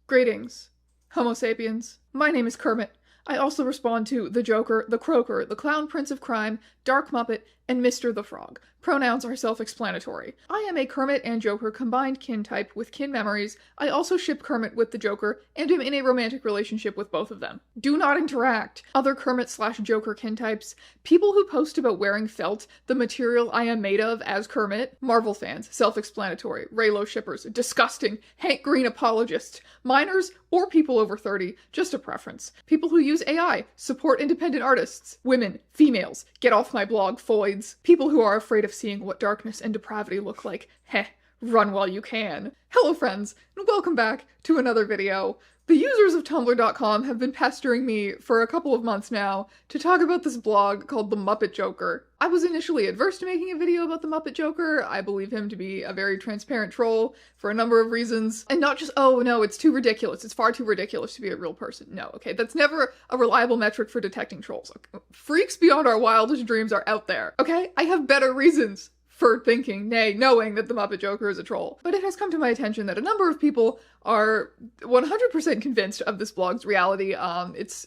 Greetings, Homo sapiens. My name is Kermit. I also respond to the Joker, the Croaker, the Clown Prince of Crime, Dark Muppet, and Mr. the Frog. Pronouns are self-explanatory. I am a Kermit and Joker combined kin type with kin memories. I also ship Kermit with the Joker, and am in a romantic relationship with both of them. Do not interact. Other Kermit/Joker kin types. People who post about wearing felt, the material I am made of as Kermit. Marvel fans, self-explanatory. Raylo shippers, disgusting. Hank Green apologists. Minors or people over 30, just a preference. People who use AI, support independent artists. Women, females, get off my blog, foids. People who are afraid of seeing what darkness and depravity look like. Heh, run while you can. Hello friends, and welcome back to another video. The users of Tumblr.com have been pestering me for a couple of months now to talk about this blog called The Muppet Joker. I was initially adverse to making a video about the Muppet Joker. I believe him to be a very transparent troll for a number of reasons. And not just, oh no, it's too ridiculous. It's far too ridiculous to be a real person. No, okay, that's never a reliable metric for detecting trolls. Okay? Freaks beyond our wildest dreams are out there, okay? I have better reasons for thinking, nay, knowing that the Muppet Joker is a troll. But it has come to my attention that a number of people are 100% convinced of this blog's reality. It's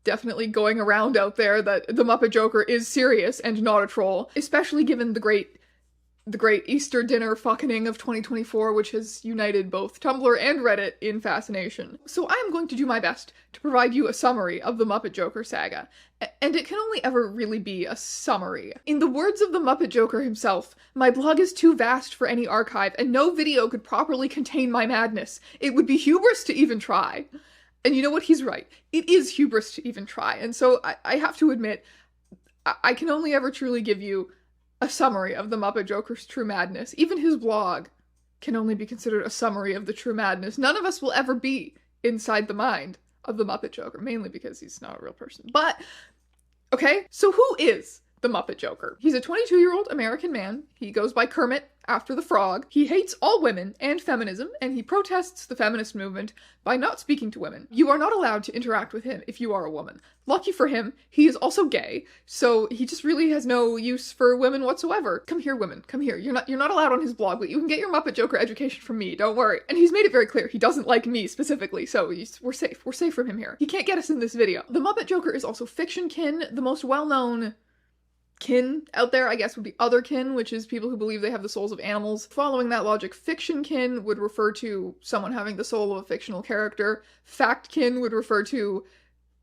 definitely going around out there that the Muppet Joker is serious and not a troll, especially given the great Easter dinner fucking of 2024, which has united both Tumblr and Reddit in fascination. So I am going to do my best to provide you a summary of the Muppet Joker saga. And it can only ever really be a summary. In the words of the Muppet Joker himself, my blog is too vast for any archive, and no video could properly contain my madness. It would be hubris to even try. And you know what? He's right. It is hubris to even try. And so I have to admit, I can only ever truly give you a summary of the Muppet Joker's true madness. Even his blog can only be considered a summary of the true madness. None of us will ever be inside the mind of the Muppet Joker, mainly because he's not a real person. But, okay, so who is the Muppet Joker? He's a 22-year-old American man. He goes by Kermit after the Frog. He hates all women and feminism, and he protests the feminist movement by not speaking to women. You are not allowed to interact with him if you are a woman. Lucky for him, he is also gay, so he just really has no use for women whatsoever. Come here, women, come here. You're not allowed on his blog, but you can get your Muppet Joker education from me, don't worry. And he's made it very clear he doesn't like me specifically, so we're safe. We're safe from him here. He can't get us in this video. The Muppet Joker is also fiction kin. The most well-known kin out there, I guess, would be other kin, which is people who believe they have the souls of animals. Following that logic, fiction kin would refer to someone having the soul of a fictional character. Fact kin would refer to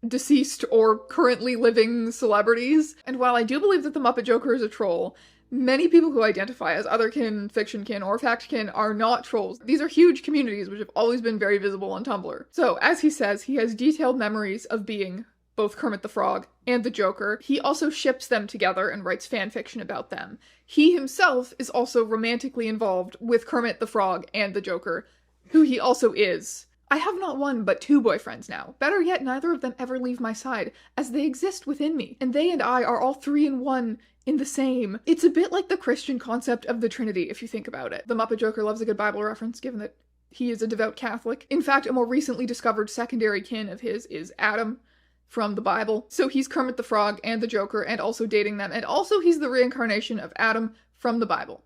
deceased or currently living celebrities. And while I do believe that the Muppet Joker is a troll, many people who identify as other kin, fiction kin, or fact kin are not trolls. These are huge communities which have always been very visible on Tumblr. So, as he says, he has detailed memories of being both Kermit the Frog and the Joker. He also ships them together and writes fanfiction about them. He himself is also romantically involved with Kermit the Frog and the Joker, who he also is. I have not one, but two boyfriends now. Better yet, neither of them ever leave my side, as they exist within me, and they and I are all three in one in the same. It's a bit like the Christian concept of the Trinity, if you think about it. The Muppet Joker loves a good Bible reference, given that he is a devout Catholic. In fact, a more recently discovered secondary kin of his is Adam from the Bible. So he's Kermit the Frog and the Joker, and also dating them, and also he's the reincarnation of Adam from the Bible.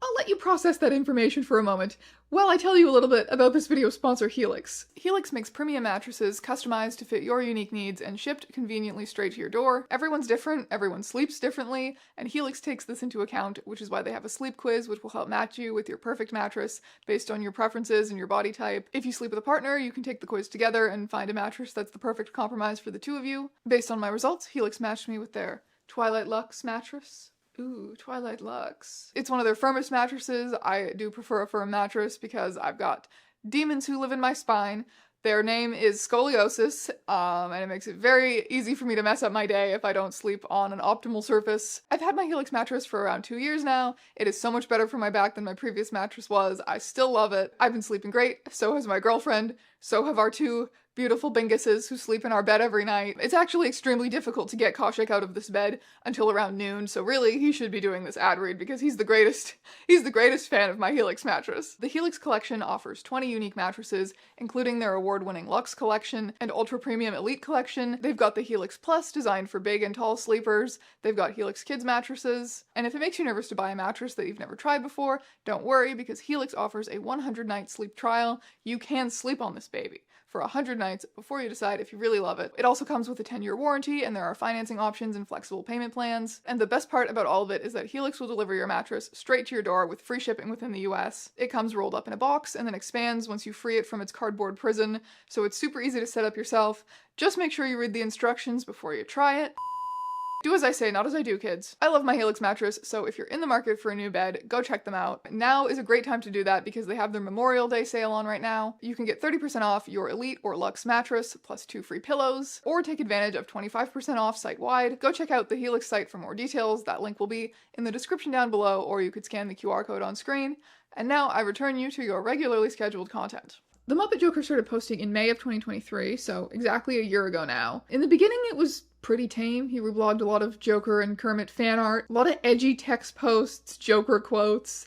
I'll let you process that information for a moment while I tell you a little bit about this video's sponsor, Helix. Helix makes premium mattresses customized to fit your unique needs and shipped conveniently straight to your door. Everyone's different, everyone sleeps differently, and Helix takes this into account, which is why they have a sleep quiz which will help match you with your perfect mattress based on your preferences and your body type. If you sleep with a partner, you can take the quiz together and find a mattress that's the perfect compromise for the two of you. Based on my results, Helix matched me with their Twilight Luxe mattress. Ooh, Twilight Luxe. It's one of their firmest mattresses. I do prefer a firm mattress because I've got demons who live in my spine. Their name is scoliosis, and it makes it very easy for me to mess up my day if I don't sleep on an optimal surface. I've had my Helix mattress for around 2 years now. It is so much better for my back than my previous mattress was. I still love it. I've been sleeping great, so has my girlfriend, so have our two beautiful binguses who sleep in our bed every night. It's actually extremely difficult to get Kaushik out of this bed until around noon, so really he should be doing this ad read because he's the greatest fan of my Helix mattress. The Helix collection offers 20 unique mattresses, including their award-winning Luxe collection and Ultra Premium Elite collection. They've got the Helix Plus, designed for big and tall sleepers. They've got Helix Kids mattresses. And if it makes you nervous to buy a mattress that you've never tried before, don't worry, because Helix offers a 100-night sleep trial. You can sleep on this baby for 100 nights before you decide if you really love it. It also comes with a 10-year warranty, and there are financing options and flexible payment plans. And the best part about all of it is that Helix will deliver your mattress straight to your door with free shipping within the US. It comes rolled up in a box and then expands once you free it from its cardboard prison, so it's super easy to set up yourself. Just make sure you read the instructions before you try it. Do as I say, not as I do, kids. I love my Helix mattress, so if you're in the market for a new bed, go check them out. Now is a great time to do that because they have their Memorial Day sale on right now. You can get 30% off your Elite or Luxe mattress, plus 2 free pillows, or take advantage of 25% off site-wide. Go check out the Helix site for more details. That link will be in the description down below, or you could scan the QR code on screen. And now I return you to your regularly scheduled content. The Muppet Joker started posting in May of 2023, so exactly a year ago now. In the beginning, it was pretty tame. He reblogged a lot of Joker and Kermit fan art, a lot of edgy text posts, Joker quotes.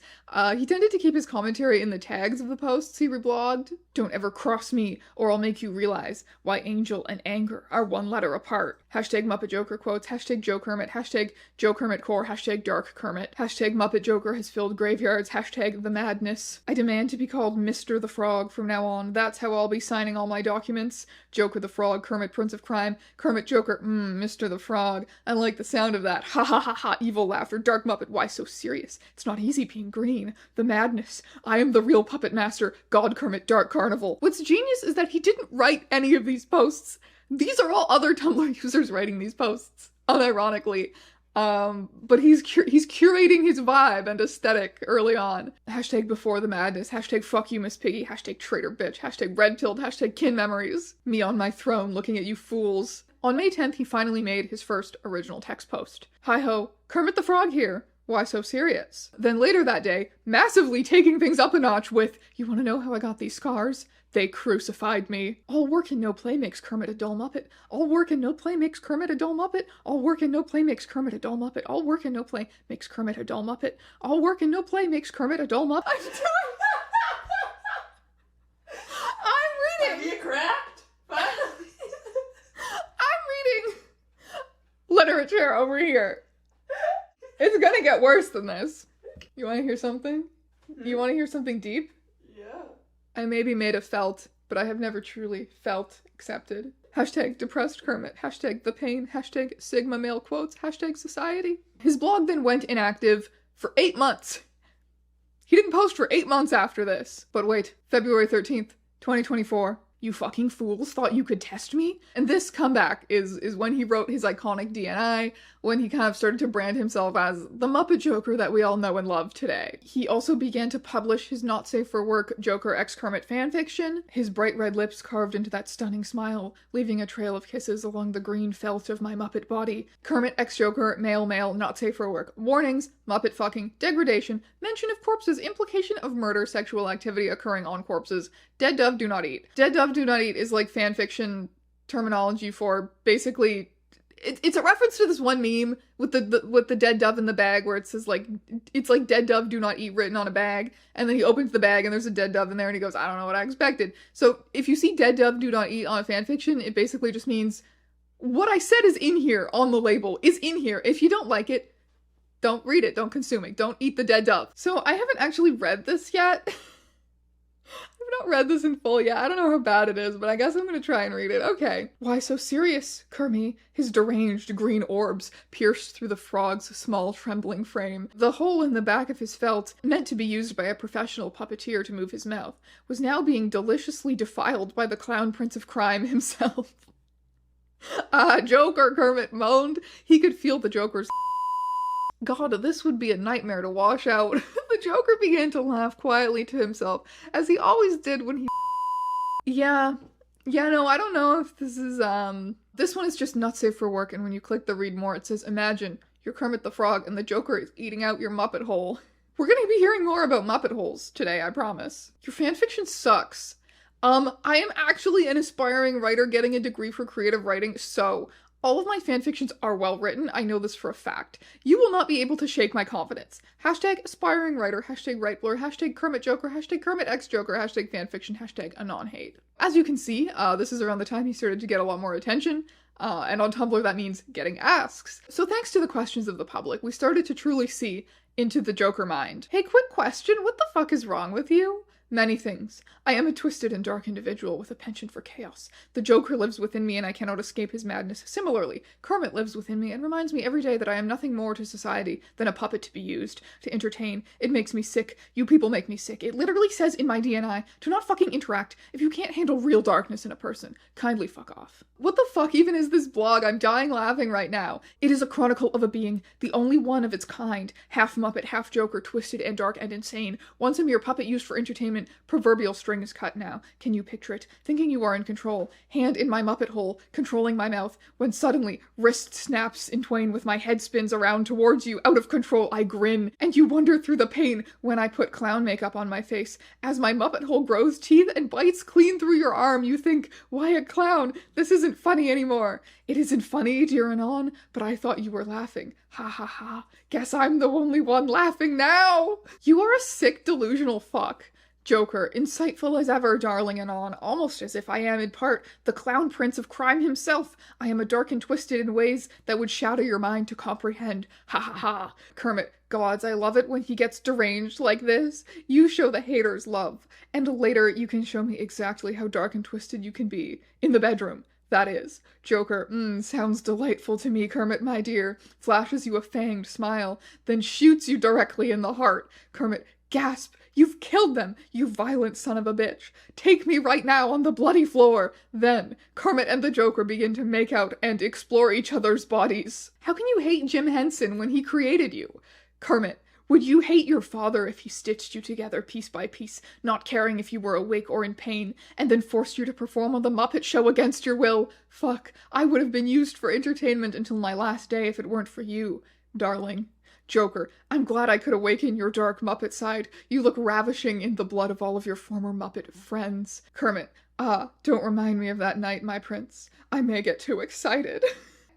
He tended to keep his commentary in the tags of the posts he reblogged. Don't ever cross me, or I'll make you realize why angel and anger are one letter apart. Hashtag Muppet Joker quotes, hashtag Joe Kermit, hashtag Joe Kermit core, hashtag Dark Kermit, hashtag Muppet Joker has filled graveyards, hashtag the madness. I demand to be called Mr. the Frog from now on. That's how I'll be signing all my documents. Joker the Frog, Kermit Prince of Crime, Kermit Joker, Mr. the Frog. I like the sound of that. Ha ha ha ha, evil laughter. Dark Muppet, why so serious? It's not easy being green. The madness. I am the real puppet master. God Kermit, Dark Carnival. What's genius is that he didn't write any of these posts. These are all other Tumblr users writing these posts, unironically. But he's curating his vibe and aesthetic early on. Hashtag before the madness, hashtag fuck you Miss Piggy, hashtag traitor bitch, hashtag red pilled, hashtag kin memories. Me on my throne looking at you fools. On May 10th, he finally made his first original text post. Hi-ho, Kermit the Frog here. Why so serious? Then later that day, massively taking things up a notch with, you wanna know how I got these scars? They crucified me. All work and no play makes Kermit a dull Muppet. All work and no play makes Kermit a dull Muppet. All work and no play makes Kermit a dull Muppet. All work and no play makes Kermit a dull Muppet. All work and no play makes Kermit a dull Muppet. I'm doing I'm reading. Have you cracked? I'm reading literature over here. It's gonna get worse than this. You wanna hear something? You wanna hear something deep? Yeah. I may be made of felt, but I have never truly felt accepted. Hashtag depressed Kermit. Hashtag the pain. Hashtag Sigma male quotes. Hashtag society. His blog then went inactive for 8 months. He didn't post for 8 months after this. But wait, February 13th, 2024. You fucking fools thought you could test me? And this comeback is when he wrote his iconic DNI, when he kind of started to brand himself as the Muppet Joker that we all know and love today. He also began to publish his not safe for work Joker x Kermit fanfiction, his bright red lips carved into that stunning smile, leaving a trail of kisses along the green felt of my Muppet body. Kermit x Joker, male, not safe for work. Warnings, Muppet fucking, degradation, mention of corpses, implication of murder, sexual activity occurring on corpses. Dead dove do not eat. Dead dove do not eat is like fanfiction terminology for basically it's a reference to this one meme with the dead dove in the bag where it says like it's like dead dove do not eat written on a bag, and then he opens the bag and there's a dead dove in there and he goes, I don't know what I expected. So if you see dead dove do not eat on a fanfiction, it basically just means what I said is in here on the label is in here. If you don't like it, don't read it, don't consume it, don't eat the dead dove. So I haven't actually read this yet. I've not read this in full yet. I don't know how bad it is, but I guess I'm gonna try and read it. Okay. Why so serious, Kermie? His deranged green orbs pierced through the frog's small trembling frame. The hole in the back of his felt, meant to be used by a professional puppeteer to move his mouth, was now being deliciously defiled by the clown prince of crime himself. Joker, Kermit moaned. He could feel the Joker's God, this would be a nightmare to wash out. The Joker began to laugh quietly to himself, as he always did when he no, I don't know if this is, this one is just not safe for work, and when you click the read more, it says, imagine, you're Kermit the Frog, and the Joker is eating out your Muppet hole. We're gonna be hearing more about Muppet holes today, I promise. Your fanfiction sucks. I am actually an aspiring writer getting a degree for creative writing, so all of my fanfictions are well written. I know this for a fact. You will not be able to shake my confidence. Hashtag aspiring writer, hashtag writeblur, hashtag Kermit-Joker, hashtag Kermit-X-Joker, hashtag fanfiction, hashtag anon-hate. As you can see, this is around the time he started to get a lot more attention. And on Tumblr, that means getting asks. So thanks to the questions of the public, we started to truly see into the Joker mind. Hey, quick question, what the fuck is wrong with you? Many things. I am a twisted and dark individual with a penchant for chaos. The Joker lives within me and I cannot escape his madness. Similarly, Kermit lives within me and reminds me every day that I am nothing more to society than a puppet to be used, to entertain. It makes me sick. You people make me sick. It literally says in my DNI, to not fucking interact if you can't handle real darkness in a person. Kindly fuck off. What the fuck even is this blog? I'm dying laughing right now. It is a chronicle of a being, the only one of its kind, half Muppet, half Joker, twisted and dark and insane. Once a mere puppet used for entertainment, proverbial string is cut now. Can you picture it? Thinking you are in control, hand in my Muppet hole, controlling my mouth, when suddenly wrist snaps in twain with my head spins around towards you. Out of control, I grin, and you wonder through the pain when I put clown makeup on my face. As my Muppet hole grows teeth and bites clean through your arm, you think, why a clown? This isn't funny anymore. It isn't funny, dear Anon, but I thought you were laughing. Ha ha ha. Guess I'm the only one laughing now. You are a sick, delusional fuck. Joker, insightful as ever, darling Anon, almost as if I am in part the clown prince of crime himself. I am a dark and twisted in ways that would shadow your mind to comprehend. Ha ha ha. Kermit, gods, I love it when he gets deranged like this. You show the haters love, and later you can show me exactly how dark and twisted you can be. In the bedroom. That is. Joker, sounds delightful to me, Kermit, my dear. Flashes you a fanged smile, then shoots you directly in the heart. Kermit, gasp. You've killed them, you violent son of a bitch. Take me right now on the bloody floor. Then, Kermit and the Joker begin to make out and explore each other's bodies. How can you hate Jim Henson when he created you? Kermit, would you hate your father if he stitched you together piece by piece, not caring if you were awake or in pain, and then forced you to perform on the Muppet Show against your will? Fuck, I would have been used for entertainment until my last day if it weren't for you, darling. Joker, I'm glad I could awaken your dark Muppet side. You look ravishing in the blood of all of your former Muppet friends. Kermit, don't remind me of that night, my prince. I may get too excited.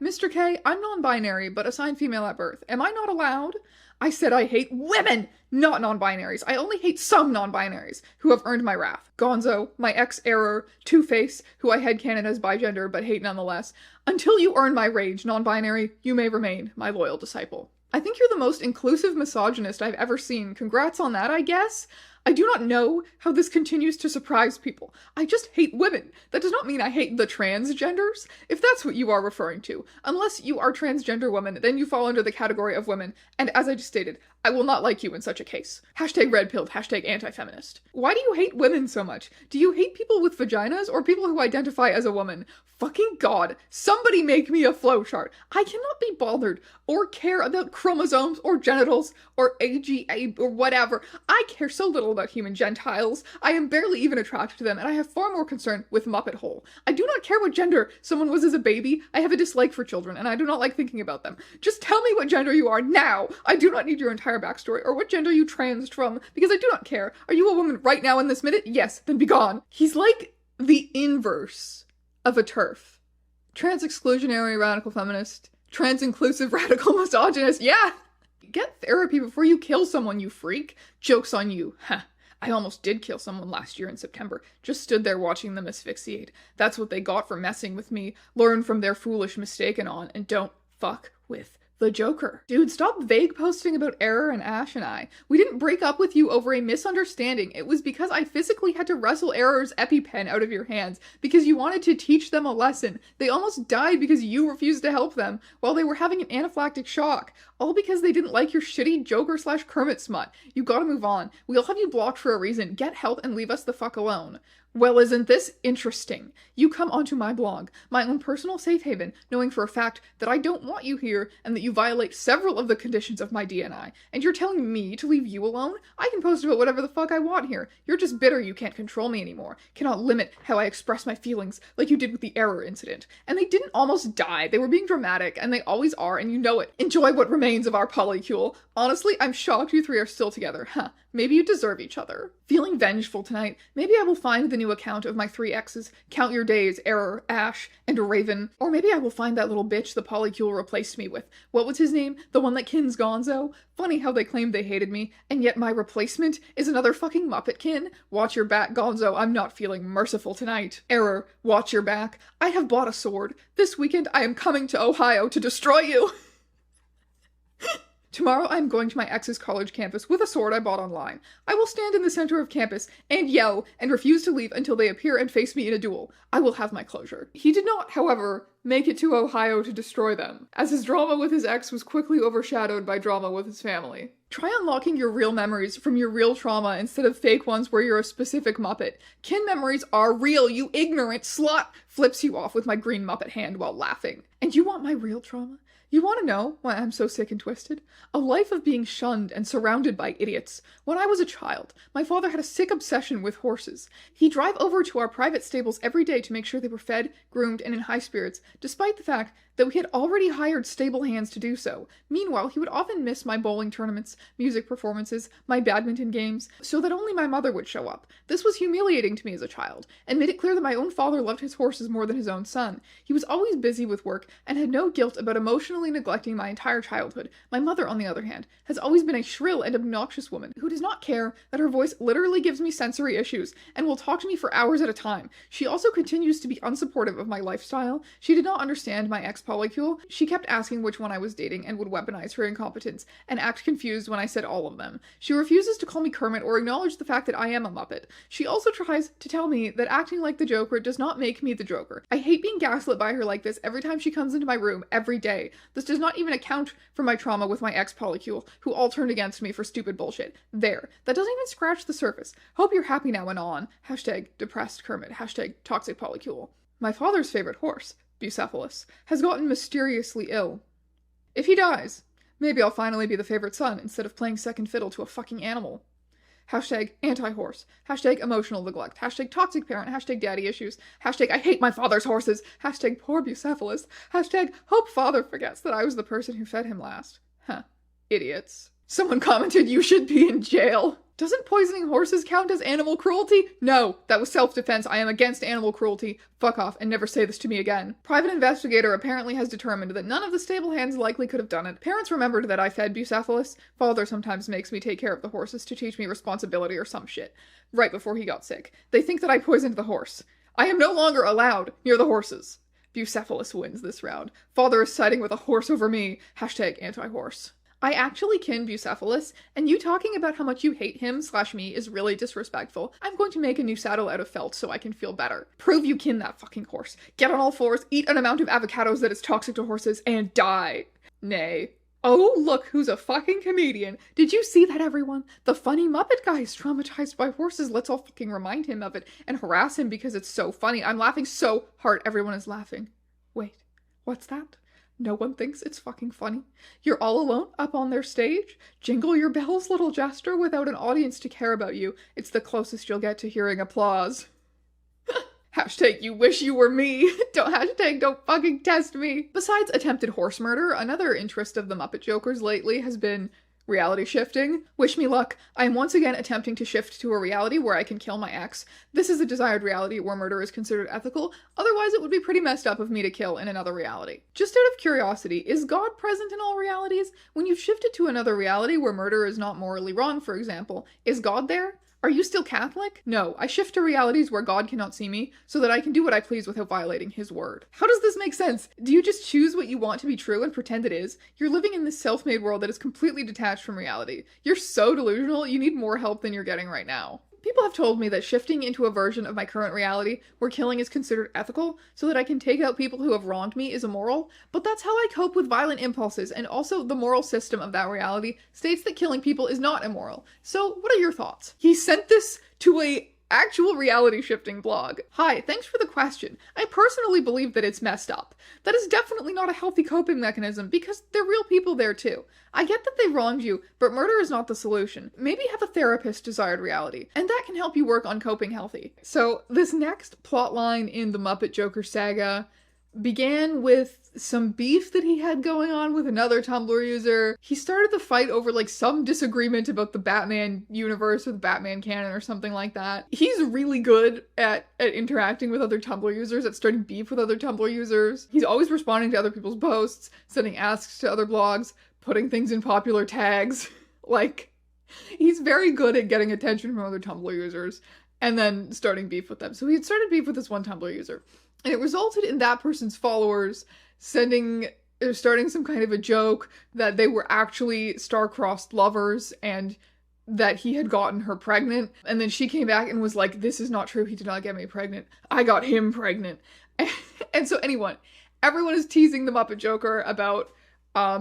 Mr. K, I'm non-binary, but assigned female at birth. Am I not allowed? I said I hate women, not non-binaries. I only hate some non-binaries who have earned my wrath. Gonzo, my ex-error, Two-Face, who I headcanon as bigender but hate nonetheless. Until you earn my rage, non-binary, you may remain my loyal disciple. I think you're the most inclusive misogynist I've ever seen. Congrats on that, I guess. I do not know how this continues to surprise people. I just hate women. That does not mean I hate the transgenders, if that's what you are referring to. Unless you are transgender women, then you fall under the category of women, and as I just stated, I will not like you in such a case. Hashtag red-pilled, hashtag anti-feminist. Why do you hate women so much? Do you hate people with vaginas or people who identify as a woman? Fucking God, somebody make me a flowchart. I cannot be bothered or care about chromosomes or genitals or AGA or whatever. I care so little about human gentiles. I am barely even attracted to them, and I have far more concern with Muppet Hole. I do not care what gender someone was as a baby. I have a dislike for children, and I do not like thinking about them. Just tell me what gender you are now. I do not need your entire backstory or what gender you transed from, because I do not care. Are you a woman right now in this minute? Yes, then be gone. He's like the inverse of a TERF. Trans-exclusionary radical feminist. Trans-inclusive radical misogynist. Yeah! Get therapy before you kill someone, you freak. Joke's on you. Huh. I almost did kill someone last year in September. Just stood there watching them asphyxiate. That's what they got for messing with me. Learn from their foolish mistake and don't fuck with the Joker. Dude, stop vague posting about Error and Ash and I. We didn't break up with you over a misunderstanding. It was because I physically had to wrestle Error's EpiPen out of your hands because you wanted to teach them a lesson. They almost died because you refused to help them while they were having an anaphylactic shock. All because they didn't like your shitty Joker/Kermit smut. You gotta move on. We'll have you blocked for a reason. Get help and leave us the fuck alone. Well, isn't this interesting? You come onto my blog, my own personal safe haven, knowing for a fact that I don't want you here and that you violate several of the conditions of my DNI, and you're telling me to leave you alone? I can post about whatever the fuck I want here. You're just bitter you can't control me anymore, cannot limit how I express my feelings like you did with the Error incident. And they didn't almost die, they were being dramatic, and they always are, and you know it. Enjoy what remains of our polycule. Honestly, I'm shocked you three are still together. Huh. Maybe you deserve each other. Feeling vengeful tonight, maybe I will find the new account of my 3 exes, Count Your Days, Error, Ash, and Raven. Or maybe I will find that little bitch the polycule replaced me with. What was his name? The one that kins Gonzo? Funny how they claimed they hated me, and yet my replacement is another fucking Muppet kin? Watch your back, Gonzo, I'm not feeling merciful tonight. Error, watch your back. I have bought a sword. This weekend I am coming to Ohio to destroy you. Tomorrow I am going to my ex's college campus with a sword I bought online. I will stand in the center of campus and yell and refuse to leave until they appear and face me in a duel. I will have my closure. He did not, however, make it to Ohio to destroy them, as his drama with his ex was quickly overshadowed by drama with his family. Try unlocking your real memories from your real trauma instead of fake ones where you're a specific Muppet. Kin memories are real, you ignorant slut! Flips you off with my green Muppet hand while laughing. And you want my real trauma? You want to know why I'm so sick and twisted? A life of being shunned and surrounded by idiots. When I was a child, my father had a sick obsession with horses. He'd drive over to our private stables every day to make sure they were fed, groomed, and in high spirits, despite the fact that we had already hired stable hands to do so. Meanwhile, he would often miss my bowling tournaments, music performances, my badminton games, so that only my mother would show up. This was humiliating to me as a child, and made it clear that my own father loved his horses more than his own son. He was always busy with work, and had no guilt about emotionally neglecting my entire childhood. My mother, on the other hand, has always been a shrill and obnoxious woman who does not care that her voice literally gives me sensory issues, and will talk to me for hours at a time. She also continues to be unsupportive of my lifestyle. She did not understand my ex-polycule. She kept asking which one I was dating and would weaponize her incompetence, and act confused when I said all of them. She refuses to call me Kermit or acknowledge the fact that I am a Muppet. She also tries to tell me that acting like the Joker does not make me the Joker. I hate being gaslit by her like this every time she comes into my room, every day. This does not even account for my trauma with my ex-polycule, who all turned against me for stupid bullshit. There. That doesn't even scratch the surface. Hope you're happy now and on. Hashtag depressed Kermit. Hashtag toxic polycule. My father's favorite horse, Bucephalus, has gotten mysteriously ill. If he dies, maybe I'll finally be the favorite son instead of playing second fiddle to a fucking animal. Hashtag anti-horse. Hashtag emotional neglect. Hashtag toxic parent. Hashtag daddy issues. Hashtag I hate my father's horses. Hashtag poor Bucephalus. Hashtag hope father forgets that I was the person who fed him last. Huh. Idiots. Someone commented you should be in jail. Doesn't poisoning horses count as animal cruelty? No, that was self-defense. I am against animal cruelty. Fuck off and never say this to me again. Private investigator apparently has determined that none of the stable hands likely could have done it. Parents remembered that I fed Bucephalus. Father sometimes makes me take care of the horses to teach me responsibility or some shit. Right before he got sick. They think that I poisoned the horse. I am no longer allowed near the horses. Bucephalus wins this round. Father is siding with a horse over me. Hashtag anti-horse. I actually kin Bucephalus, and you talking about how much you hate him/me is really disrespectful. I'm going to make a new saddle out of felt so I can feel better. Prove you kin that fucking horse. Get on all fours, eat an amount of avocados that is toxic to horses, and die. Nay. Oh, look who's a fucking comedian. Did you see that, everyone? The funny Muppet guy is traumatized by horses. Let's all fucking remind him of it and harass him because it's so funny. I'm laughing so hard everyone is laughing. Wait, what's that? No one thinks it's fucking funny. You're all alone up on their stage? Jingle your bells, little jester, without an audience to care about you. It's the closest you'll get to hearing applause. Hashtag you wish you were me. Don't fucking test me. Besides attempted horse murder, another interest of the Muppet Jokers lately has been reality shifting. Wish me luck. I am once again attempting to shift to a reality where I can kill my ex. This is a desired reality where murder is considered ethical, otherwise it would be pretty messed up of me to kill in another reality. Just out of curiosity, is God present in all realities? When you've shifted to another reality where murder is not morally wrong, for example, is God there? Are you still Catholic? No, I shift to realities where God cannot see me, so that I can do what I please without violating his word. How does this make sense? Do you just choose what you want to be true and pretend it is? You're living in this self-made world that is completely detached from reality. You're so delusional, you need more help than you're getting right now. People have told me that shifting into a version of my current reality where killing is considered ethical so that I can take out people who have wronged me is immoral, but that's how I cope with violent impulses, and also the moral system of that reality states that killing people is not immoral. So what are your thoughts? He sent this to a actual reality shifting blog. Hi, thanks for the question. I personally believe that it's messed up. That is definitely not a healthy coping mechanism because they're real people there too. I get that they wronged you, but murder is not the solution. Maybe have a therapist desired reality, and that can help you work on coping healthy. So this next plotline in the Muppet Joker saga began with some beef that he had going on with another Tumblr user. He started the fight over like some disagreement about the Batman universe or the Batman canon or something like that. He's really good at interacting with other Tumblr users, at starting beef with other Tumblr users. He's always responding to other people's posts, sending asks to other blogs, putting things in popular tags. Like, he's very good at getting attention from other Tumblr users and then starting beef with them. So he had started beef with this one Tumblr user. And it resulted in that person's followers starting some kind of a joke that they were actually star-crossed lovers and that he had gotten her pregnant. And then she came back and was like, this is not true. He did not get me pregnant. I got him pregnant. And so everyone is teasing the Muppet Joker about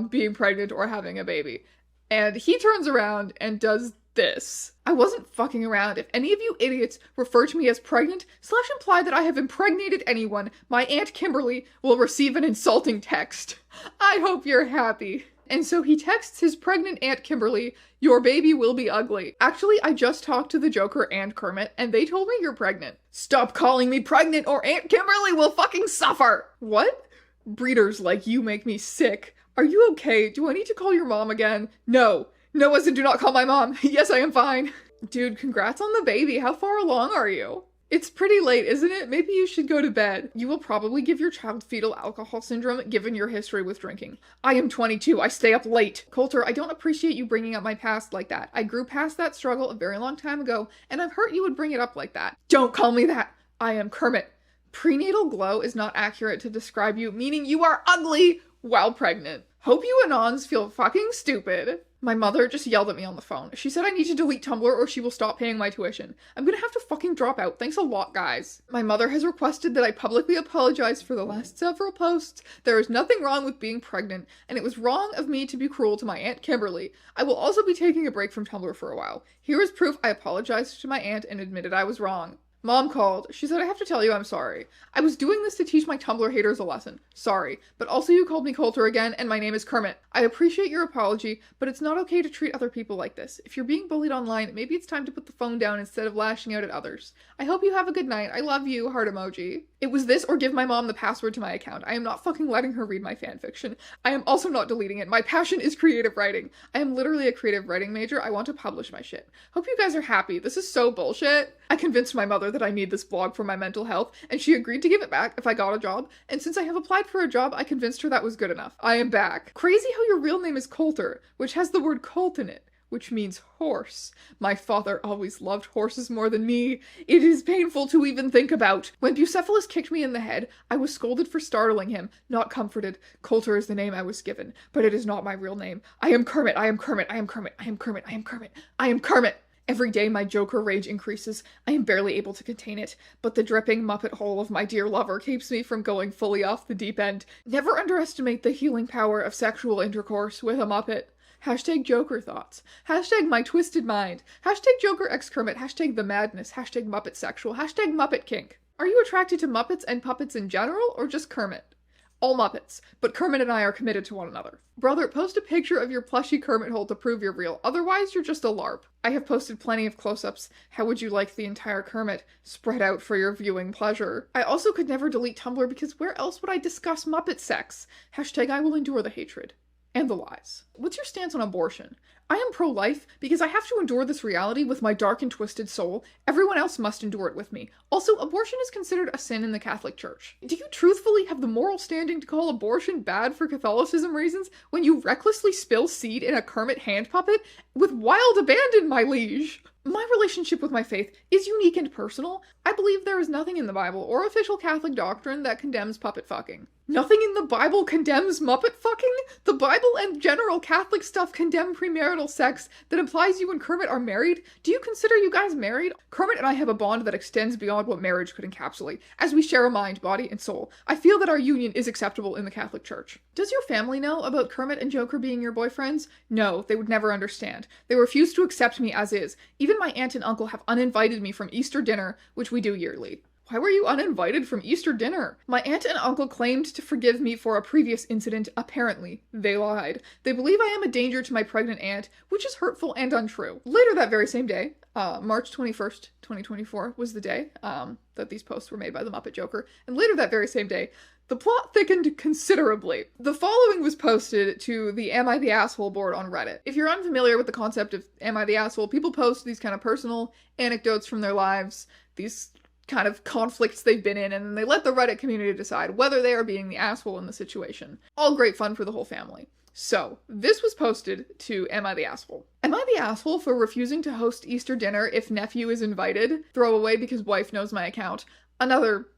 being pregnant or having a baby. And he turns around and does this. I wasn't fucking around. If any of you idiots refer to me as pregnant / imply that I have impregnated anyone, my Aunt Kimberly will receive an insulting text. I hope you're happy. And so he texts his pregnant Aunt Kimberly, your baby will be ugly. Actually, I just talked to the Joker and Kermit, and they told me you're pregnant. Stop calling me pregnant or Aunt Kimberly will fucking suffer! What? Breeders like you make me sick. Are you okay? Do I need to call your mom again? No. No, as in do not call my mom. Yes, I am fine. Dude, congrats on the baby. How far along are you? It's pretty late, isn't it? Maybe you should go to bed. You will probably give your child fetal alcohol syndrome given your history with drinking. I am 22. I stay up late. Coulter, I don't appreciate you bringing up my past like that. I grew past that struggle a very long time ago, and I've heard you would bring it up like that. Don't call me that. I am Kermit. Prenatal glow is not accurate to describe you, meaning you are ugly while pregnant. Hope you Anons feel fucking stupid. My mother just yelled at me on the phone. She said I need to delete Tumblr or she will stop paying my tuition. I'm gonna have to fucking drop out. Thanks a lot, guys. My mother has requested that I publicly apologize for the last several posts. There is nothing wrong with being pregnant, and it was wrong of me to be cruel to my Aunt Kimberly. I will also be taking a break from Tumblr for a while. Here is proof I apologized to my aunt and admitted I was wrong. Mom called. She said, I have to tell you I'm sorry. I was doing this to teach my Tumblr haters a lesson. Sorry. But also you called me Coulter again, and my name is Kermit. I appreciate your apology, but it's not okay to treat other people like this. If you're being bullied online, maybe it's time to put the phone down instead of lashing out at others. I hope you have a good night. I love you. Heart emoji. It was this or give my mom the password to my account. I am not fucking letting her read my fanfiction. I am also not deleting it. My passion is creative writing. I am literally a creative writing major. I want to publish my shit. Hope you guys are happy. This is so bullshit. I convinced my mother that I need this blog for my mental health, and she agreed to give it back if I got a job, and since I have applied for a job, I convinced her that was good enough. I am back. Crazy how your real name is Coulter, which has the word colt in it, which means horse. My father always loved horses more than me. It is painful to even think about. When Bucephalus kicked me in the head, I was scolded for startling him, not comforted. Coulter is the name I was given, but it is not my real name. I am Kermit, I am Kermit, I am Kermit, I am Kermit, I am Kermit, I am Kermit. Every day my Joker rage increases. I am barely able to contain it, but the dripping Muppet hole of my dear lover keeps me from going fully off the deep end. Never underestimate the healing power of sexual intercourse with a Muppet. Hashtag Joker thoughts. Hashtag my twisted mind. Hashtag Joker x Kermit. Hashtag the madness. Hashtag Muppet sexual. Hashtag Muppet kink. Are you attracted to Muppets and puppets in general, or just Kermit? All Muppets, but Kermit and I are committed to one another. Brother, post a picture of your plushy Kermit hole to prove you're real, otherwise you're just a LARP. I have posted plenty of close-ups. How would you like the entire Kermit spread out for your viewing pleasure? I also could never delete Tumblr because where else would I discuss Muppet sex? Hashtag I will endure the hatred. And the lies. What's your stance on abortion? I am pro-life because I have to endure this reality with my dark and twisted soul. Everyone else must endure it with me. Also, abortion is considered a sin in the Catholic Church. Do you truthfully have the moral standing to call abortion bad for Catholicism reasons when you recklessly spill seed in a Kermit hand puppet? With wild abandon, my liege! My relationship with my faith is unique and personal. I believe there is nothing in the Bible or official Catholic doctrine that condemns puppet fucking. Nothing in the Bible condemns Muppet fucking? The Bible and general Catholic stuff condemn premarital sex that implies you and Kermit are married? Do you consider you guys married? Kermit and I have a bond that extends beyond what marriage could encapsulate, as we share a mind, body, and soul. I feel that our union is acceptable in the Catholic Church. Does your family know about Kermit and Joker being your boyfriends? No, they would never understand. They refuse to accept me as is. Even my aunt and uncle have uninvited me from Easter dinner, which we do yearly. Why were you uninvited from Easter dinner? My aunt and uncle claimed to forgive me for a previous incident. Apparently, they lied. They believe I am a danger to my pregnant aunt, which is hurtful and untrue. Later that very same day, March 21st, 2024 was the day that these posts were made by the Muppet Joker, and later that very same day, the plot thickened considerably. The following was posted to the Am I the Asshole board on Reddit. If you're unfamiliar with the concept of Am I the Asshole, people post these kind of personal anecdotes from their lives, these kind of conflicts they've been in, and then they let the Reddit community decide whether they are being the asshole in the situation. All great fun for the whole family. So, this was posted to Am I the Asshole? Am I the asshole for refusing to host Easter dinner if nephew is invited? Throw away because wife knows my account. Another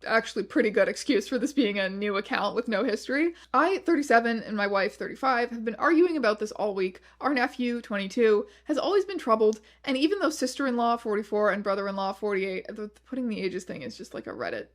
actually pretty good excuse for this being a new account with no history. I, 37, and my wife, 35, have been arguing about this all week. Our nephew, 22, has always been troubled, and even though sister-in-law, 44, and brother-in-law, 48, putting the ages thing is just like a Reddit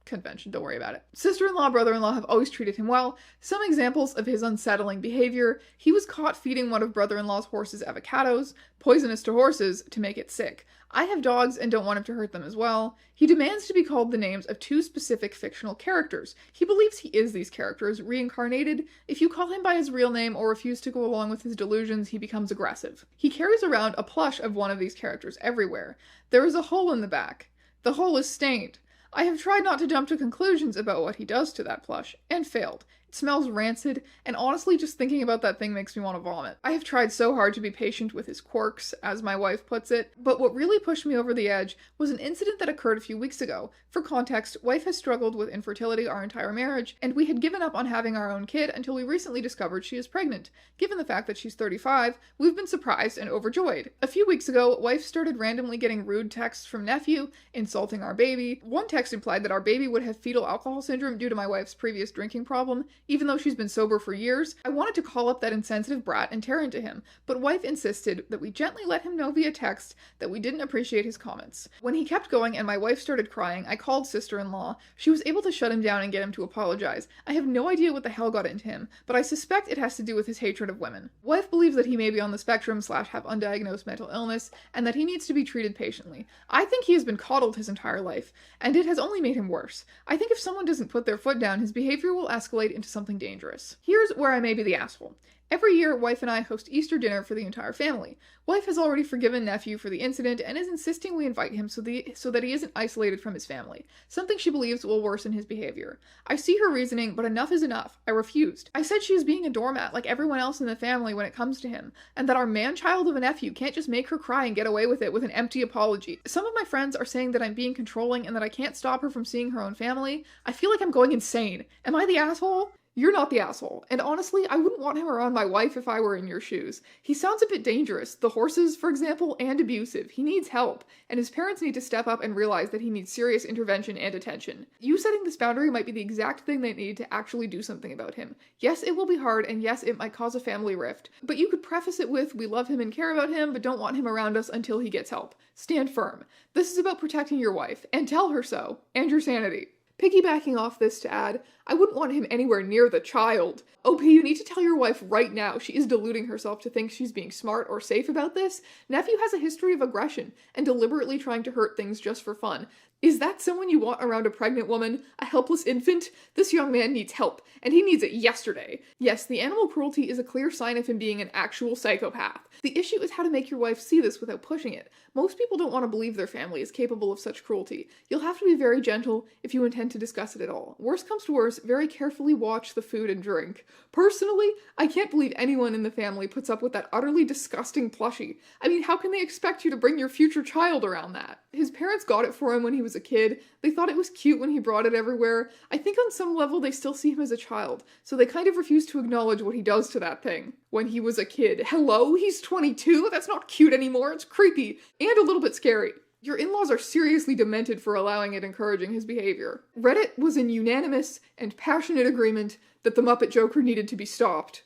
convention, don't worry about it. Sister-in-law, brother-in-law have always treated him well. Some examples of his unsettling behavior: he was caught feeding one of brother-in-law's horses avocados, poisonous to horses, to make it sick. I have dogs and don't want him to hurt them as well. He demands to be called the names of 2 specific fictional characters. He believes he is these characters, reincarnated. If you call him by his real name or refuse to go along with his delusions, he becomes aggressive. He carries around a plush of one of these characters everywhere. There is a hole in the back. The hole is stained. I have tried not to jump to conclusions about what he does to that plush, and failed. It smells rancid, and honestly just thinking about that thing makes me want to vomit. I have tried so hard to be patient with his quirks, as my wife puts it, but what really pushed me over the edge was an incident that occurred a few weeks ago. For context, wife has struggled with infertility our entire marriage, and we had given up on having our own kid until we recently discovered she is pregnant. Given the fact that she's 35, we've been surprised and overjoyed. A few weeks ago, wife started randomly getting rude texts from nephew, insulting our baby. One text implied that our baby would have fetal alcohol syndrome due to my wife's previous drinking problem, even though she's been sober for years. I wanted to call up that insensitive brat and tear into him, but wife insisted that we gently let him know via text that we didn't appreciate his comments. When he kept going and my wife started crying, I called sister-in-law. She was able to shut him down and get him to apologize. I have no idea what the hell got into him, but I suspect it has to do with his hatred of women. Wife believes that he may be on the spectrum / have undiagnosed mental illness, and that he needs to be treated patiently. I think he has been coddled his entire life, and it has only made him worse. I think if someone doesn't put their foot down, his behavior will escalate into something dangerous. Here's where I may be the asshole. Every year, wife and I host Easter dinner for the entire family. Wife has already forgiven nephew for the incident and is insisting we invite him so that he isn't isolated from his family, something she believes will worsen his behavior. I see her reasoning, but enough is enough. I refused. I said she is being a doormat like everyone else in the family when it comes to him, and that our man-child of a nephew can't just make her cry and get away with it with an empty apology. Some of my friends are saying that I'm being controlling and that I can't stop her from seeing her own family. I feel like I'm going insane. Am I the asshole? You're not the asshole, and honestly, I wouldn't want him around my wife if I were in your shoes. He sounds a bit dangerous, the horses, for example, and abusive. He needs help, and his parents need to step up and realize that he needs serious intervention and attention. You setting this boundary might be the exact thing they need to actually do something about him. Yes, it will be hard, and yes, it might cause a family rift, but you could preface it with, we love him and care about him, but don't want him around us until he gets help. Stand firm. This is about protecting your wife, and tell her so, and your sanity. Piggybacking off this to add, I wouldn't want him anywhere near the child. OP, you need to tell your wife right now she is deluding herself to think she's being smart or safe about this. Nephew has a history of aggression and deliberately trying to hurt things just for fun. Is that someone you want around a pregnant woman? A helpless infant? This young man needs help, and he needs it yesterday. Yes, the animal cruelty is a clear sign of him being an actual psychopath. The issue is how to make your wife see this without pushing it. Most people don't want to believe their family is capable of such cruelty. You'll have to be very gentle if you intend to discuss it at all. Worst comes to worst, very carefully watch the food and drink. Personally, I can't believe anyone in the family puts up with that utterly disgusting plushie. I mean, how can they expect you to bring your future child around that? His parents got it for him when he was a kid. They thought it was cute when he brought it everywhere. I think on some level they still see him as a child, so they kind of refuse to acknowledge what he does to that thing. When he was a kid. Hello? He's 22? That's not cute anymore. It's creepy. And a little bit scary. Your in-laws are seriously demented for allowing and encouraging his behavior. Reddit was in unanimous and passionate agreement that the Muppet Joker needed to be stopped.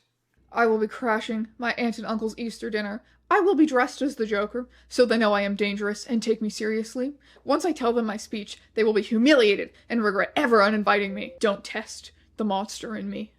I will be crashing my aunt and uncle's Easter dinner. I will be dressed as the Joker, so they know I am dangerous and take me seriously. Once I tell them my speech, they will be humiliated and regret ever uninviting me. Don't test the monster in me.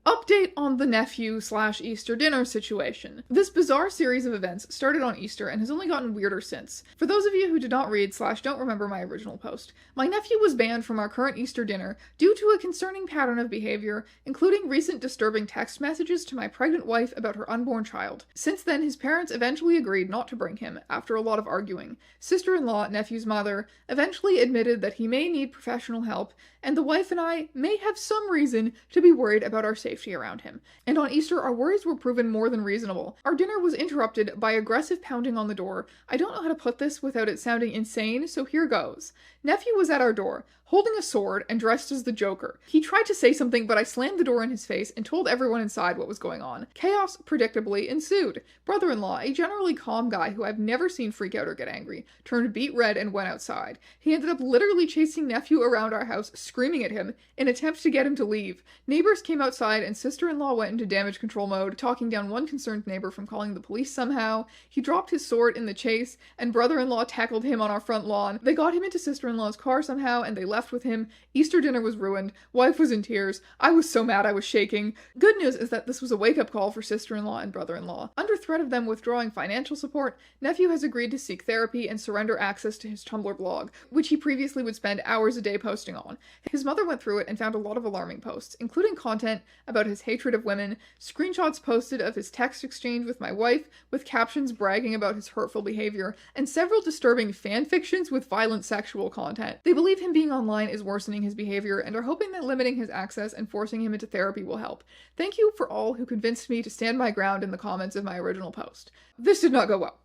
Update on the nephew/Easter dinner situation. This bizarre series of events started on Easter and has only gotten weirder since. For those of you who did not read/don't remember my original post, my nephew was banned from our current Easter dinner due to a concerning pattern of behavior, including recent disturbing text messages to my pregnant wife about her unborn child. Since then, his parents eventually agreed not to bring him, after a lot of arguing. Sister-in-law, nephew's mother, eventually admitted that he may need professional help, and the wife and I may have some reason to be worried about our safety around him. And on Easter, our worries were proven more than reasonable. Our dinner was interrupted by aggressive pounding on the door. I don't know how to put this without it sounding insane, so here goes. Nephew was at our door, holding a sword and dressed as the Joker. He tried to say something, but I slammed the door in his face and told everyone inside what was going on. Chaos predictably ensued. Brother-in-law, a generally calm guy who I've never seen freak out or get angry, turned beet red and went outside. He ended up literally chasing nephew around our house, screaming at him in an attempt to get him to leave. Neighbors came outside and sister-in-law went into damage control mode, talking down one concerned neighbor from calling the police somehow. He dropped his sword in the chase, and brother-in-law tackled him on our front lawn. They got him into sister-in-law's car somehow, and they left with him. Easter dinner was ruined. Wife was in tears. I was so mad I was shaking. Good news is that this was a wake-up call for sister-in-law and brother-in-law. Under threat of them withdrawing financial support, nephew has agreed to seek therapy and surrender access to his Tumblr blog, which he previously would spend hours a day posting on. His mother went through it and found a lot of alarming posts, including content about his hatred of women, screenshots posted of his text exchange with my wife, with captions bragging about his hurtful behavior, and several disturbing fanfictions with violent sexual content. They believe him being online is worsening his behavior and are hoping that limiting his access and forcing him into therapy will help. Thank you for all who convinced me to stand my ground in the comments of my original post. This did not go well.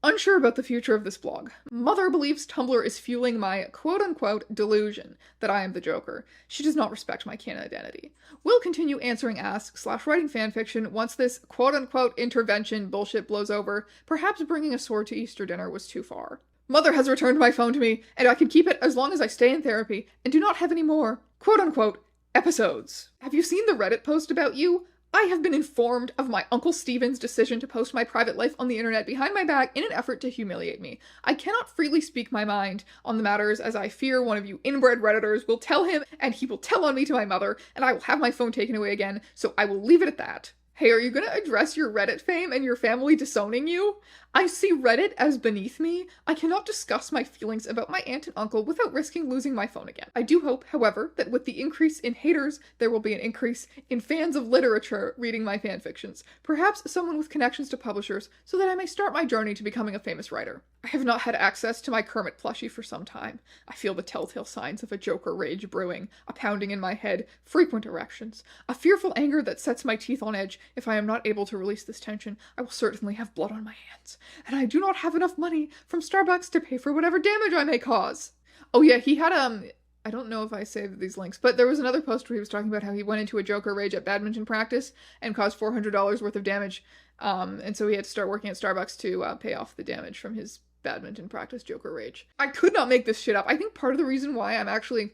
Unsure about the future of this blog. Mother believes Tumblr is fueling my quote-unquote delusion that I am the Joker. She does not respect my canon identity. Will continue answering asks/writing fanfiction once this quote-unquote intervention bullshit blows over. Perhaps bringing a sword to Easter dinner was too far. Mother has returned my phone to me, and I can keep it as long as I stay in therapy and do not have any more quote-unquote episodes. Have you seen the Reddit post about you? I have been informed of my Uncle Steven's decision to post my private life on the internet behind my back in an effort to humiliate me. I cannot freely speak my mind on the matters as I fear one of you inbred Redditors will tell him and he will tell on me to my mother and I will have my phone taken away again, so I will leave it at that. Hey, are you gonna address your Reddit fame and your family disowning you? I see Reddit as beneath me. I cannot discuss my feelings about my aunt and uncle without risking losing my phone again. I do hope, however, that with the increase in haters, there will be an increase in fans of literature reading my fanfictions. Perhaps someone with connections to publishers, so that I may start my journey to becoming a famous writer. I have not had access to my Kermit plushie for some time. I feel the telltale signs of a Joker rage brewing, a pounding in my head, frequent erections, a fearful anger that sets my teeth on edge. If I am not able to release this tension, I will certainly have blood on my hands. And I do not have enough money from Starbucks to pay for whatever damage I may cause. Oh yeah, he had, I don't know if I saved these links, but there was another post where he was talking about how he went into a Joker rage at badminton practice and caused $400 worth of damage. And so he had to start working at Starbucks to pay off the damage from his badminton practice Joker rage. I could not make this shit up. I think part of the reason why I've actually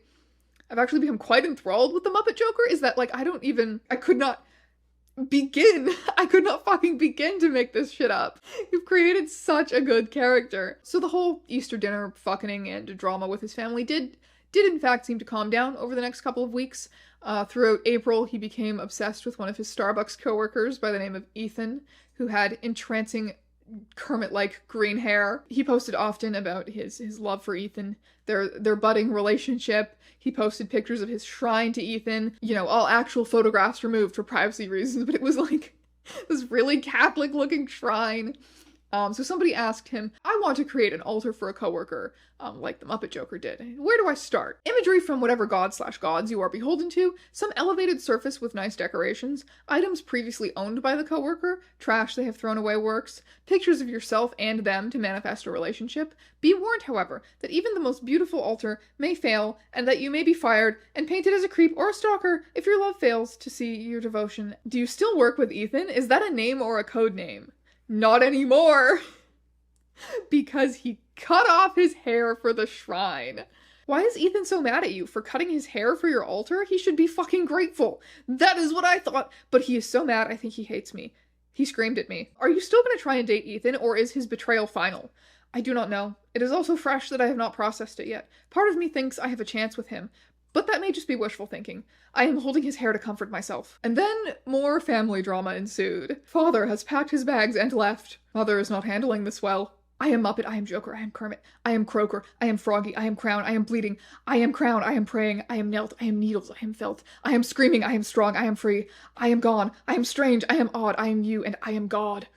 become quite enthralled with the Muppet Joker is that, like, I could not fucking begin to make this shit up. You've created such a good character. So the whole Easter dinner fucking and drama with his family did in fact seem to calm down over the next couple of weeks. Throughout April, he became obsessed with one of his Starbucks coworkers by the name of Ethan, who had entrancing Kermit-like green hair. He posted often about his love for Ethan, their budding relationship. He posted pictures of his shrine to Ethan, all actual photographs removed for privacy reasons, but it was like this really Catholic looking shrine. So somebody asked him, I want to create an altar for a coworker, like the Muppet Joker did. Where do I start? Imagery from whatever god/gods you are beholden to, some elevated surface with nice decorations, items previously owned by the coworker, trash they have thrown away works, pictures of yourself and them to manifest a relationship. Be warned, however, that even the most beautiful altar may fail, and that you may be fired and painted as a creep or a stalker if your love fails to see your devotion. Do you still work with Ethan? Is that a name or a code name? Not anymore! Because he cut off his hair for the shrine. Why is Ethan so mad at you for cutting his hair for your altar? He should be fucking grateful. That is what I thought. But he is so mad, I think he hates me. He screamed at me. Are you still gonna try and date Ethan, or is his betrayal final? I do not know. It is also fresh that I have not processed it yet. Part of me thinks I have a chance with him, But that may just be wishful thinking. I am holding his hair to comfort myself. And then more family drama ensued. Father has packed his bags and left. Mother is not handling this well. I am Muppet, I am Joker, I am Kermit, I am Croaker, I am Froggy, I am Crown, I am Bleeding, I am Crown, I am Praying, I am Knelt, I am Needles, I am Felt, I am Screaming, I am Strong, I am Free, I am Gone, I am Strange, I am Odd, I am You, and I am God.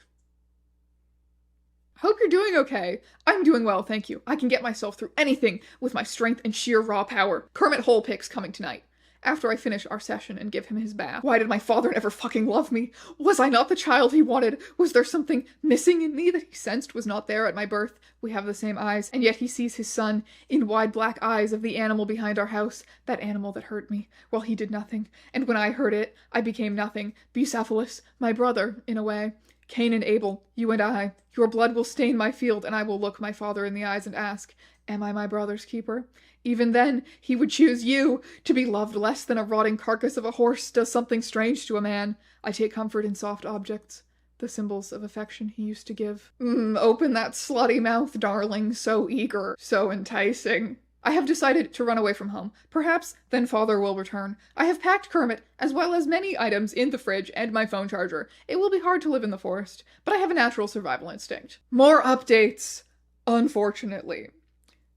Hope you're doing okay. I'm doing well, thank you. I can get myself through anything with my strength and sheer raw power. Kermit Hole Picks coming tonight. After I finish our session and give him his bath. Why did my father never fucking love me? Was I not the child he wanted? Was there something missing in me that he sensed was not there at my birth? We have the same eyes, and yet he sees his son in wide black eyes of the animal behind our house, that animal that hurt me, while he did nothing. And when I heard it, I became nothing. Bucephalus, my brother, in a way. Cain and Abel, you and I, your blood will stain my field, and I will look my father in the eyes and ask, am I my brother's keeper? Even then, he would choose you. To be loved less than a rotting carcass of a horse does something strange to a man. I take comfort in soft objects, the symbols of affection he used to give. Open that slutty mouth, darling, so eager, so enticing. I have decided to run away from home. Perhaps then father will return. I have packed Kermit, as well as many items in the fridge and my phone charger. It will be hard to live in the forest, but I have a natural survival instinct. More updates, unfortunately.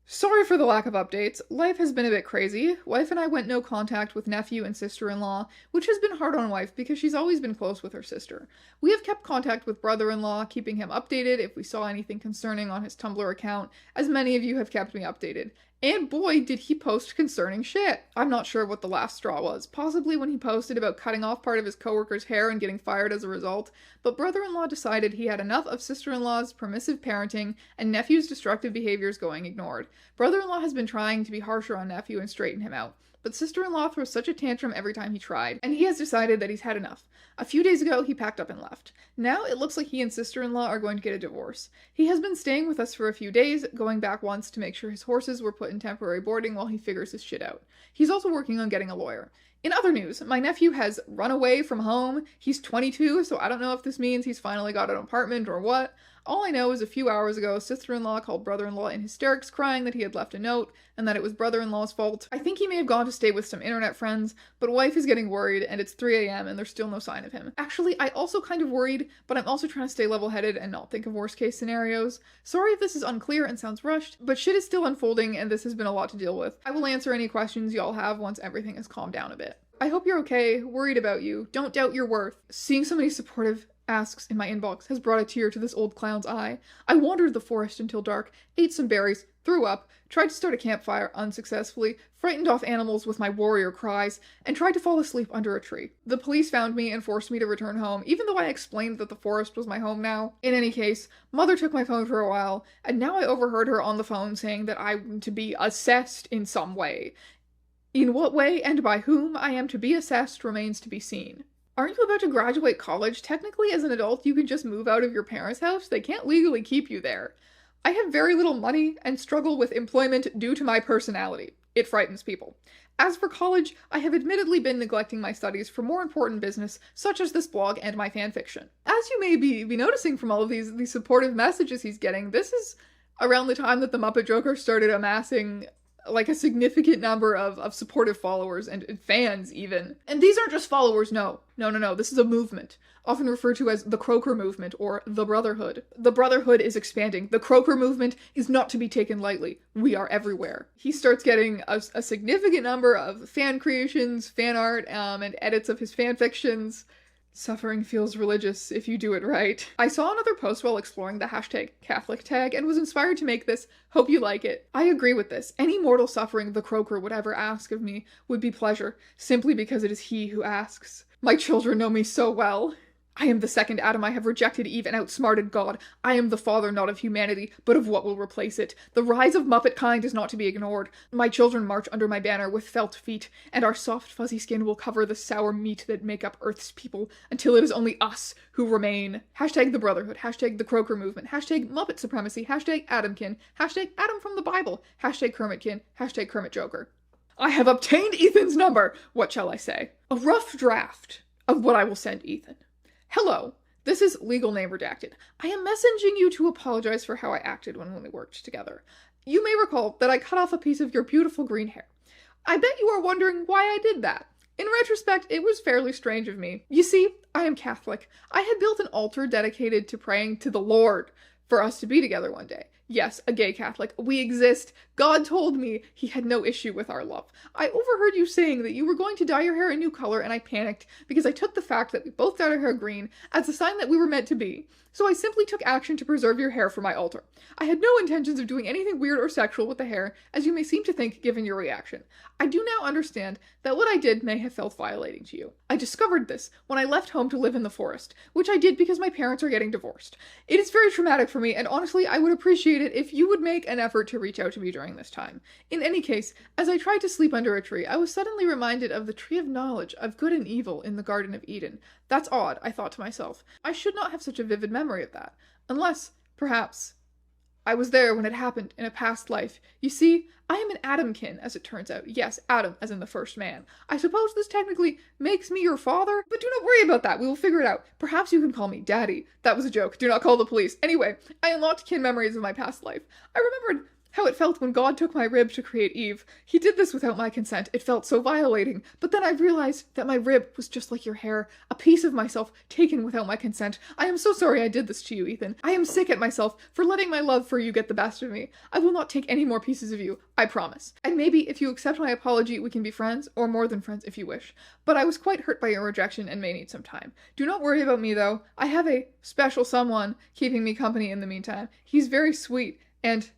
Sorry for the lack of updates. Life has been a bit crazy. Wife and I went no contact with nephew and sister-in-law, which has been hard on wife because she's always been close with her sister. We have kept contact with brother-in-law, keeping him updated if we saw anything concerning on his Tumblr account, as many of you have kept me updated. And boy, did he post concerning shit. I'm not sure what the last straw was. Possibly when he posted about cutting off part of his coworker's hair and getting fired as a result. But brother-in-law decided he had enough of sister-in-law's permissive parenting and nephew's destructive behaviors going ignored. Brother-in-law has been trying to be harsher on nephew and straighten him out. But sister-in-law throws such a tantrum every time he tried, and he has decided that he's had enough. A few days ago, he packed up and left. Now it looks like he and sister-in-law are going to get a divorce. He has been staying with us for a few days, going back once to make sure his horses were put in temporary boarding while he figures his shit out. He's also working on getting a lawyer. In other news, my nephew has run away from home. He's 22, so I don't know if this means he's finally got an apartment or what. All I know is a few hours ago, sister-in-law called brother-in-law in hysterics, crying that he had left a note and that it was brother-in-law's fault. I think he may have gone to stay with some internet friends, but wife is getting worried and it's 3 a.m. and there's still no sign of him. Actually, I also kind of worried, but I'm also trying to stay level-headed and not think of worst-case scenarios. Sorry if this is unclear and sounds rushed, but shit is still unfolding and this has been a lot to deal with. I will answer any questions y'all have once everything has calmed down a bit. I hope you're okay, worried about you, don't doubt your worth. Seeing so many supportive asks in my inbox has brought a tear to this old clown's eye. I wandered the forest until dark, ate some berries, threw up, tried to start a campfire unsuccessfully, frightened off animals with my warrior cries, and tried to fall asleep under a tree. The police found me and forced me to return home, even though I explained that the forest was my home now. In any case, mother took my phone for a while, and now I overheard her on the phone saying that I'm to be assessed in some way. In what way and by whom I am to be assessed remains to be seen. Aren't you about to graduate college? Technically, as an adult, you can just move out of your parents' house. They can't legally keep you there. I have very little money and struggle with employment due to my personality. It frightens people. As for college, I have admittedly been neglecting my studies for more important business, such as this blog and my fanfiction. As you may be noticing from all of these supportive messages he's getting, this is around the time that the Muppet Joker started amassing like a significant number of supportive followers and fans even. And these aren't just followers, no. No, this is a movement, often referred to as the Croaker movement or the Brotherhood. The Brotherhood is expanding. The Croaker movement is not to be taken lightly. We are everywhere. He starts getting a significant number of fan creations, fan art, and edits of his fan fictions. Suffering feels religious if you do it right. I saw another post while exploring the hashtag Catholic tag and was inspired to make this. Hope you like it. I agree with this. Any mortal suffering the Croaker would ever ask of me would be pleasure, simply because it is he who asks. My children know me so well. I am the second Adam. I have rejected Eve and outsmarted God. I am the father not of humanity, but of what will replace it. The rise of Muppet kind is not to be ignored. My children march under my banner with felt feet, and our soft fuzzy skin will cover the sour meat that make up Earth's people until it is only us who remain. Hashtag the Brotherhood, hashtag the Croaker movement, hashtag Muppet supremacy, hashtag Adamkin, hashtag Adam from the Bible, hashtag Kermitkin, hashtag Kermit-Joker. I have obtained Ethan's number. What shall I say? A rough draft of what I will send Ethan. Hello, this is legal name redacted. I am messaging you to apologize for how I acted when we worked together. You may recall that I cut off a piece of your beautiful green hair. I bet you are wondering why I did that. In retrospect, it was fairly strange of me. You see, I am Catholic. I had built an altar dedicated to praying to the Lord for us to be together one day. Yes, a gay Catholic. We exist. God told me he had no issue with our love. I overheard you saying that you were going to dye your hair a new color, and I panicked because I took the fact that we both dyed our hair green as a sign that we were meant to be. So I simply took action to preserve your hair for my altar. I had no intentions of doing anything weird or sexual with the hair, as you may seem to think given your reaction. I do now understand that what I did may have felt violating to you. I discovered this when I left home to live in the forest, which I did because my parents are getting divorced. It is very traumatic for me, and honestly, I would appreciate it if you would make an effort to reach out to me during this time. In any case, as I tried to sleep under a tree, I was suddenly reminded of the tree of knowledge of good and evil in the Garden of Eden. That's odd, I thought to myself. I should not have such a vivid memory of that. Unless, perhaps, I was there when it happened in a past life. You see, I am an Adamkin, as it turns out. Yes, Adam, as in the first man. I suppose this technically makes me your father, but do not worry about that. We will figure it out. Perhaps you can call me Daddy. That was a joke. Do not call the police. Anyway, I unlocked kin memories of my past life. I remembered how it felt when God took my rib to create Eve. He did this without my consent. It felt so violating. But then I realized that my rib was just like your hair, a piece of myself taken without my consent. I am so sorry I did this to you, Ethan. I am sick at myself for letting my love for you get the best of me. I will not take any more pieces of you, I promise. And maybe if you accept my apology, we can be friends, or more than friends if you wish. But I was quite hurt by your rejection and may need some time. Do not worry about me though. I have a special someone keeping me company in the meantime. He's very sweet, and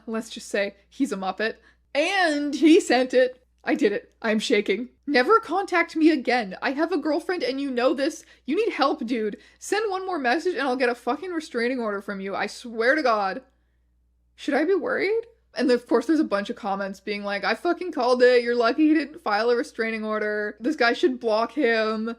let's just say he's a Muppet. And he sent it. I did it. I'm shaking. Never contact me again. I have a girlfriend and you know this. You need help, dude. Send one more message and I'll get a fucking restraining order from you. I swear to God. Should I be worried? And of course there's a bunch of comments being like, I fucking called it. You're lucky he didn't file a restraining order. This guy should block him.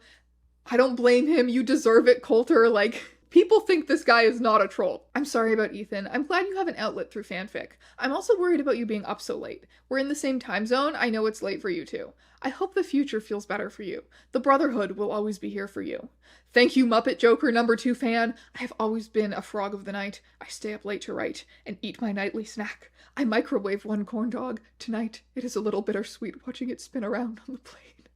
I don't blame him. You deserve it, Coulter. Like... people think this guy is not a troll. I'm sorry about Ethan. I'm glad you have an outlet through fanfic. I'm also worried about you being up so late. We're in the same time zone. I know it's late for you too. I hope the future feels better for you. The Brotherhood will always be here for you. Thank you, Muppet Joker #2 fan. I have always been a frog of the night. I stay up late to write and eat my nightly snack. I microwave one corn dog. Tonight, it is a little bittersweet watching it spin around on the plate.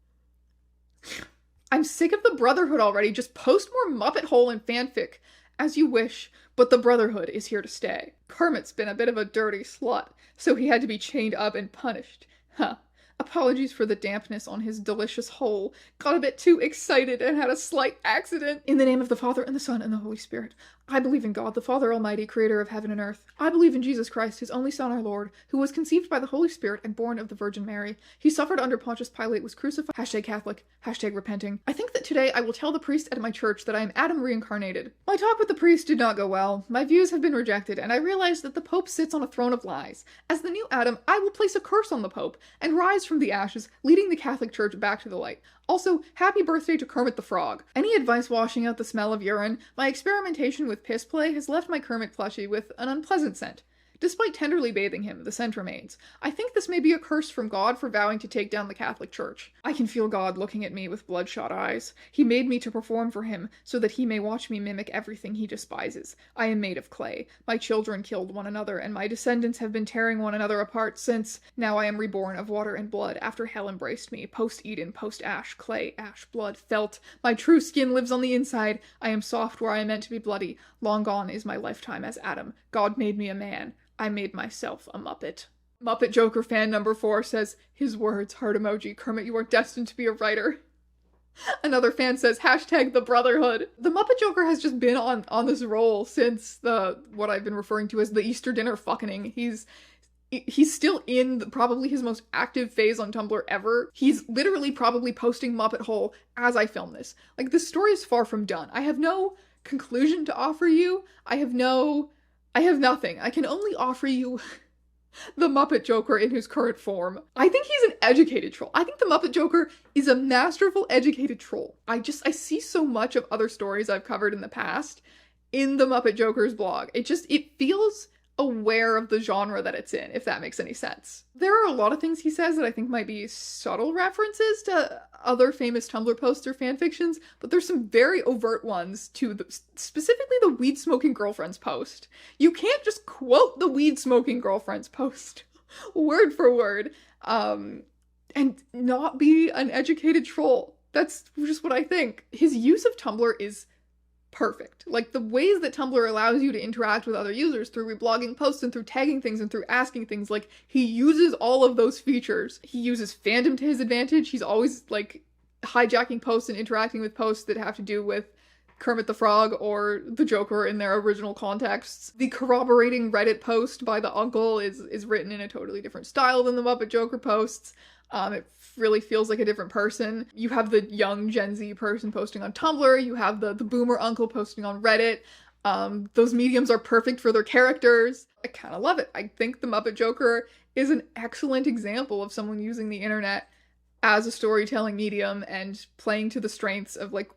I'm sick of the Brotherhood already. Just post more Muppet hole and fanfic. As you wish, but the Brotherhood is here to stay. Kermit's been a bit of a dirty slut, so he had to be chained up and punished. Huh. Apologies for the dampness on his delicious hole. Got a bit too excited and had a slight accident. In the name of the Father, and the Son, and the Holy Spirit. I believe in God, the Father Almighty, creator of heaven and earth. I believe in Jesus Christ, his only Son, our Lord, who was conceived by the Holy Spirit and born of the Virgin Mary. He suffered under Pontius Pilate, was crucified. #Catholic. #repenting. I think that today I will tell the priest at my church that I am Adam reincarnated. My talk with the priest did not go well. My views have been rejected, and I realized that the Pope sits on a throne of lies. As the new Adam, I will place a curse on the Pope and rise from the ashes, leading the Catholic Church back to the light. Also, happy birthday to Kermit the Frog. Any advice washing out the smell of urine? My experimentation with piss play has left my Kermit plushie with an unpleasant scent. Despite tenderly bathing him, the scent remains. I think this may be a curse from God for vowing to take down the Catholic Church. I can feel God looking at me with bloodshot eyes. He made me to perform for him, so that he may watch me mimic everything he despises. I am made of clay. My children killed one another, and my descendants have been tearing one another apart since. Now I am reborn of water and blood, after hell embraced me. Post-Eden, post-ash, clay, ash, blood, felt. My true skin lives on the inside. I am soft where I am meant to be bloody. Long gone is my lifetime as Adam. God made me a man. I made myself a Muppet. Muppet Joker fan #4 says, his words, heart emoji, Kermit, you are destined to be a writer. Another fan says, #the Brotherhood. The Muppet Joker has just been on this roll since what I've been referring to as the Easter dinner fucking. He's still in probably his most active phase on Tumblr ever. He's literally probably posting Muppet hole as I film this. Like, this story is far from done. I have no conclusion to offer you. I have nothing. I can only offer you the Muppet Joker in his current form. I think he's an educated troll. I think the Muppet Joker is a masterful, educated troll. I see so much of other stories I've covered in the past in the Muppet Joker's blog. It feels aware of the genre that it's in, if that makes any sense. There are a lot of things he says that I think might be subtle references to other famous Tumblr posts or fanfictions, but there's some very overt ones to specifically the weed smoking girlfriends post. You can't just quote the weed smoking girlfriends post word for word. and not be an educated troll. That's just what I think. His use of Tumblr is perfect. Like, the ways that Tumblr allows you to interact with other users through reblogging posts and through tagging things and through asking things, like, he uses all of those features. He uses fandom to his advantage. He's always, like, hijacking posts and interacting with posts that have to do with Kermit the Frog or the Joker in their original contexts. The corroborating Reddit post by the uncle is written in a totally different style than the Muppet Joker posts. It really feels like a different person. You have the young Gen Z person posting on Tumblr, you have the boomer uncle posting on Reddit. Those mediums are perfect for their characters. I kind of love it. I think the Muppet Joker is an excellent example of someone using the internet as a storytelling medium and playing to the strengths of, like,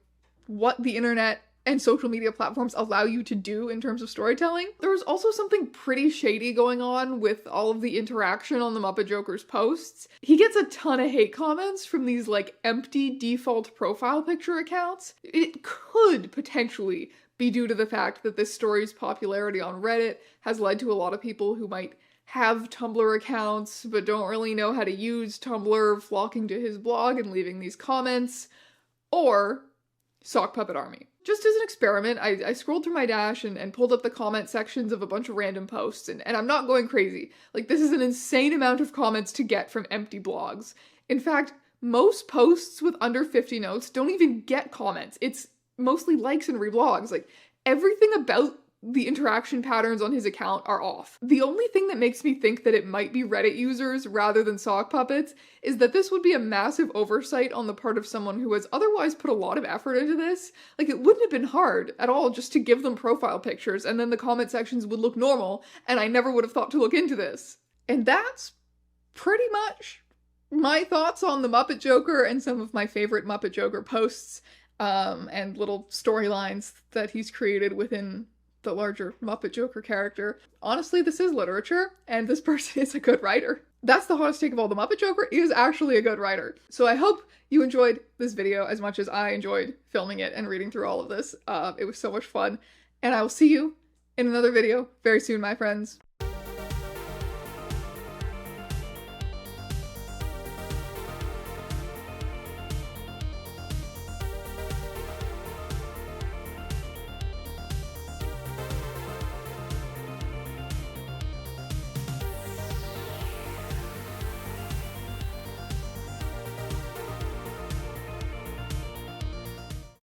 what the internet and social media platforms allow you to do in terms of storytelling. There was also something pretty shady going on with all of the interaction on the Muppet Joker's posts. He gets a ton of hate comments from these, like, empty default profile picture accounts. It could potentially be due to the fact that this story's popularity on Reddit has led to a lot of people who might have Tumblr accounts but don't really know how to use Tumblr flocking to his blog and leaving these comments. Or Sock Puppet Army. Just as an experiment, I scrolled through my dash and pulled up the comment sections of a bunch of random posts, and I'm not going crazy. Like, this is an insane amount of comments to get from empty blogs. In fact, most posts with under 50 notes don't even get comments. It's mostly likes and reblogs. Like, everything about the interaction patterns on his account are off. The only thing that makes me think that it might be Reddit users rather than sock puppets is that this would be a massive oversight on the part of someone who has otherwise put a lot of effort into this. Like, it wouldn't have been hard at all just to give them profile pictures and then the comment sections would look normal, and I never would have thought to look into this. And that's pretty much my thoughts on the Muppet Joker and some of my favorite Muppet Joker posts and little storylines that he's created within the larger Muppet Joker character. Honestly, this is literature, and this person is a good writer. That's the hottest take of all. The Muppet Joker is actually a good writer. So I hope you enjoyed this video as much as I enjoyed filming it and reading through all of this. It was so much fun, and I will see you in another video very soon, my friends.